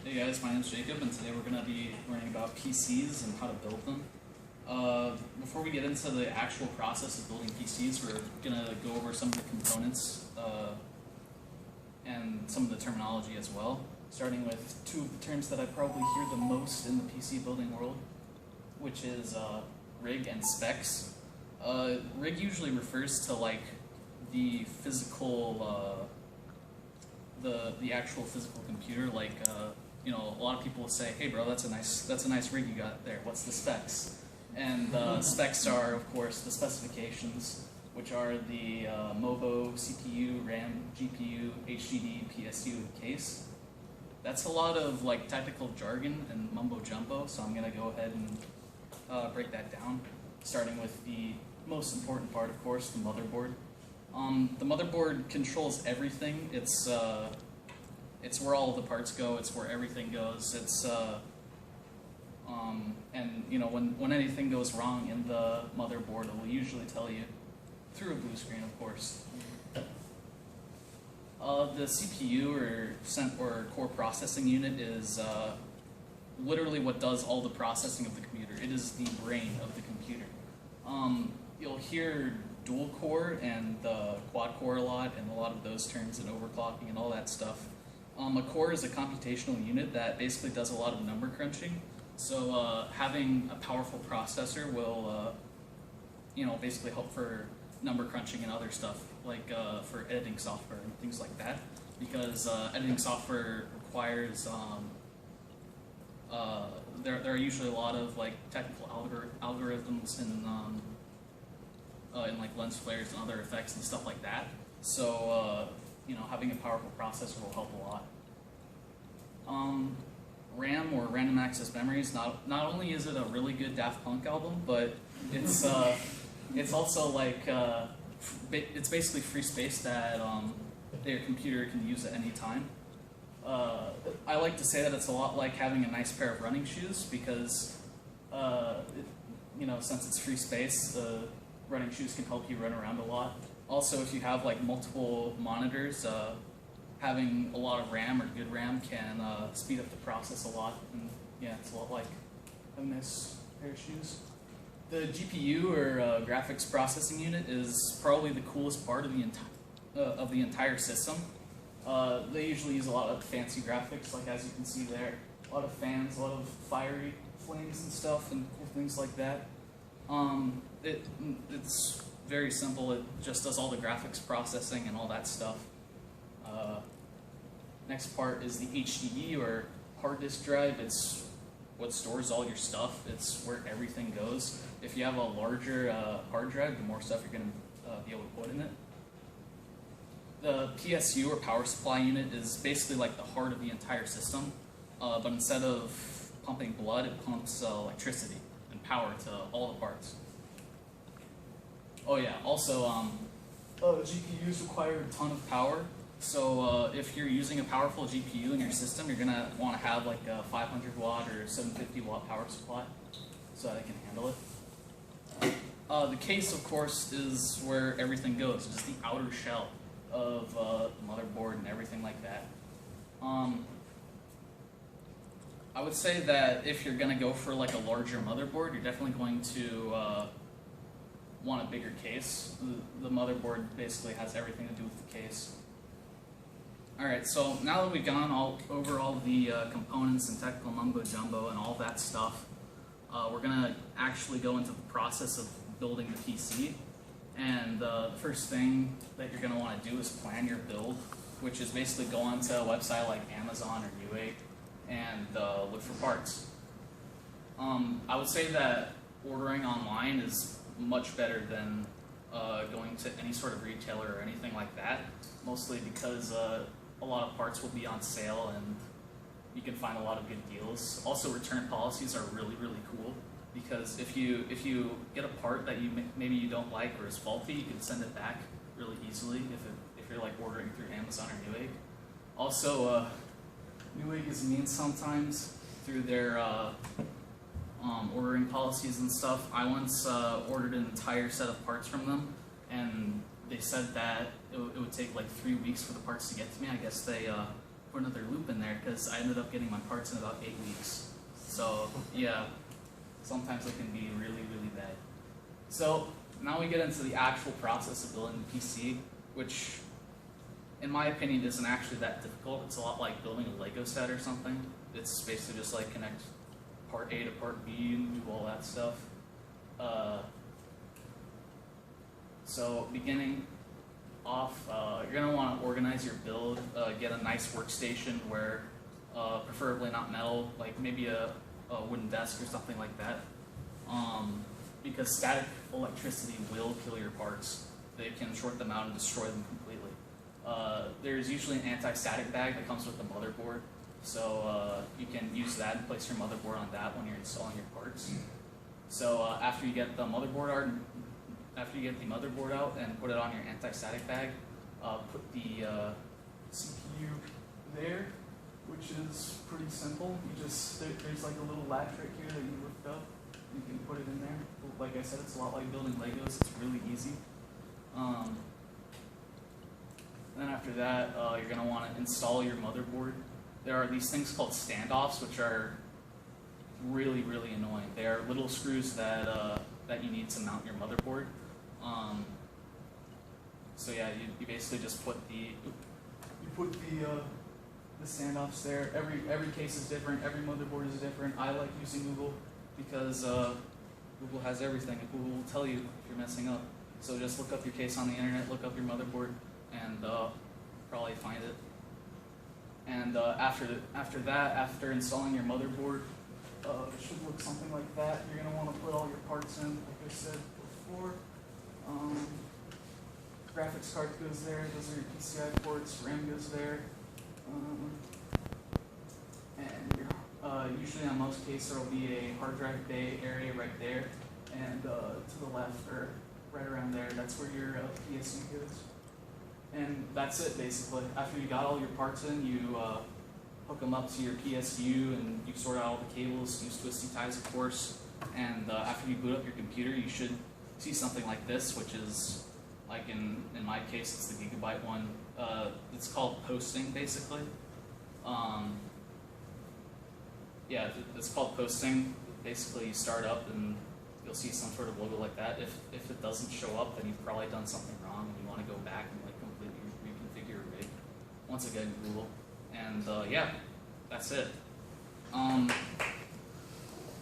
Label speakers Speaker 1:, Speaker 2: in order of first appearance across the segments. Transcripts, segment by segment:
Speaker 1: Hey guys, my name's Jacob, and today we're going to be learning about PCs and how to build them. Before we get into the actual process of building PCs, we're going to go over some of the components and some of the terminology as well, starting with two of the terms that I probably hear the most in the PC building world, which is rig and specs. Rig usually refers to like the physical, the actual physical computer. Like you know, a lot of people will say, "Hey, bro, that's a nice rig you got there. What's the specs?" And specs are, of course, the specifications, which are the MOBO, CPU, RAM, GPU, HDD, PSU, and case. That's a lot of like technical jargon and mumbo jumbo, so I'm gonna go ahead and break that down, starting with the most important part, of course, the motherboard. The motherboard controls everything. It's where all of the parts go. It's where everything goes. And you know, when anything goes wrong in the motherboard, it will usually tell you through a blue screen, of course. The CPU or core processing unit is literally what does all the processing of the computer. It is the brain of the computer. You'll hear dual core and quad core a lot, and a lot of those terms and overclocking and all that stuff. A core is a computational unit that basically does a lot of number crunching. So having a powerful processor will, you know, basically help for number crunching and other stuff, like for editing software and things like that. Because editing software requires, there are usually a lot of like technical algorithms and like lens flares and other effects and stuff like that. So you know, having a powerful processor will help a lot. RAM, or random access memories, not only is it a really good Daft Punk album, but it's also like it's basically free space that your computer can use at any time. I like to say that it's a lot like having a nice pair of running shoes, because you know, since it's free space, the running shoes can help you run around a lot. Also, if you have like multiple monitors, having a lot of RAM or good RAM can speed up the process a lot. And yeah, it's a lot like having a nice pair of shoes. The GPU or graphics processing unit is probably the coolest part of the entire system. They usually use a lot of fancy graphics, like as you can see there, a lot of fans, a lot of fiery flames and stuff, and cool things like that. It's very simple. It just does all the graphics processing and all that stuff. Next part is the HDD, or hard disk drive. It's what stores all your stuff. It's where everything goes. If you have a larger hard drive, the more stuff you're going to be able to put in it. The PSU, or power supply unit, is basically like the heart of the entire system, but instead of pumping blood, it pumps electricity and power to all the parts. Oh yeah, also GPUs require a ton of power, so if you're using a powerful GPU in your system, you're going to want to have like a 500 watt or 750 watt power supply so that it can handle it. The case, of course, is where everything goes, just the outer shell of the motherboard and everything like that. I would say that if you're going to go for like a larger motherboard, you're definitely going to want a bigger case. The motherboard basically has everything to do with the case. Alright, so now that we've gone over all the components and technical mumbo jumbo and all that stuff, we're going to actually go into the process of building the PC. And the first thing that you're going to want to do is plan your build, which is basically go onto a website like Amazon or Newegg and look for parts. I would say that ordering online is much better than going to any sort of retailer or anything like that, mostly because a lot of parts will be on sale and you can find a lot of good deals. Also, return policies are really, really cool, because if you get a part that maybe you don't like or is faulty, you can send it back really easily if you're like ordering through Amazon or Newegg. Also, Newegg is mean sometimes through their ordering policies and stuff. I once ordered an entire set of parts from them, and they said that it would take like 3 weeks for the parts to get to me. I guess they put another loop in there, because because I ended up getting my parts in about 8 weeks. So yeah, sometimes it can be really, really bad. So now we get into the actual process of building the PC, which in my opinion isn't actually that difficult. It's a lot like building a Lego set or something. It's basically just like connect part A to part B and do all that stuff. So beginning off, you're going to want to organize your build, get a nice workstation where, preferably not metal, like maybe a wooden desk or something like that. Because static electricity will kill your parts. They can short them out and destroy them completely. There's usually an anti-static bag that comes with the motherboard, so you can use that and place your motherboard on that when you're installing your parts. So after you get the motherboard out and put it on your anti-static bag, put the CPU there, which is pretty simple. You just there's like a little latch right here that you lift up. You can put it in there. Like I said, it's a lot like building Legos. It's really easy. Then after that, you're going to want to install your motherboard. There are these things called standoffs, which are really, really annoying. They are little screws that that you need to mount your motherboard. So yeah, you basically just put the standoffs there. Every case is different. Every motherboard is different. I like using Google because Google has everything. Google will tell you if you're messing up. So just look up your case on the internet, look up your motherboard, and probably find it. And after installing your motherboard, it should look something like that. You're going to want to put all your parts in, like I said before. Graphics card goes there. Those are your PCI ports. RAM goes there. And usually on most cases there will be a hard drive bay area right there, and to the left or right around there, that's where your PSU goes. And that's it basically. After you got all your parts in, you hook them up to your PSU and you sort out all the cables, use twisty ties of course, and after you boot up your computer you should see something like this, which is like in my case it's the Gigabyte one. It's called posting basically. Yeah, it's called posting. Basically you start up and you'll see some sort of logo like that. If it doesn't show up, then you've probably done something wrong and you want to go back and like completely reconfigure your rig. Once again, Google. And yeah, that's it.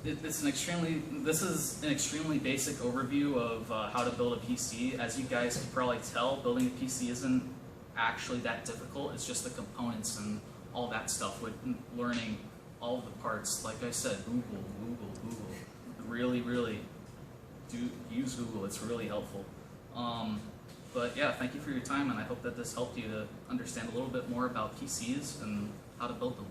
Speaker 1: This is an extremely basic overview of how to build a PC. As you guys can probably tell, building a PC isn't actually that difficult. It's just the components and all that stuff with learning all of the parts. Like I said, Google. Really do use Google. It's really helpful. But yeah, thank you for your time, and I hope that this helped you to understand a little bit more about PCs and how to build them.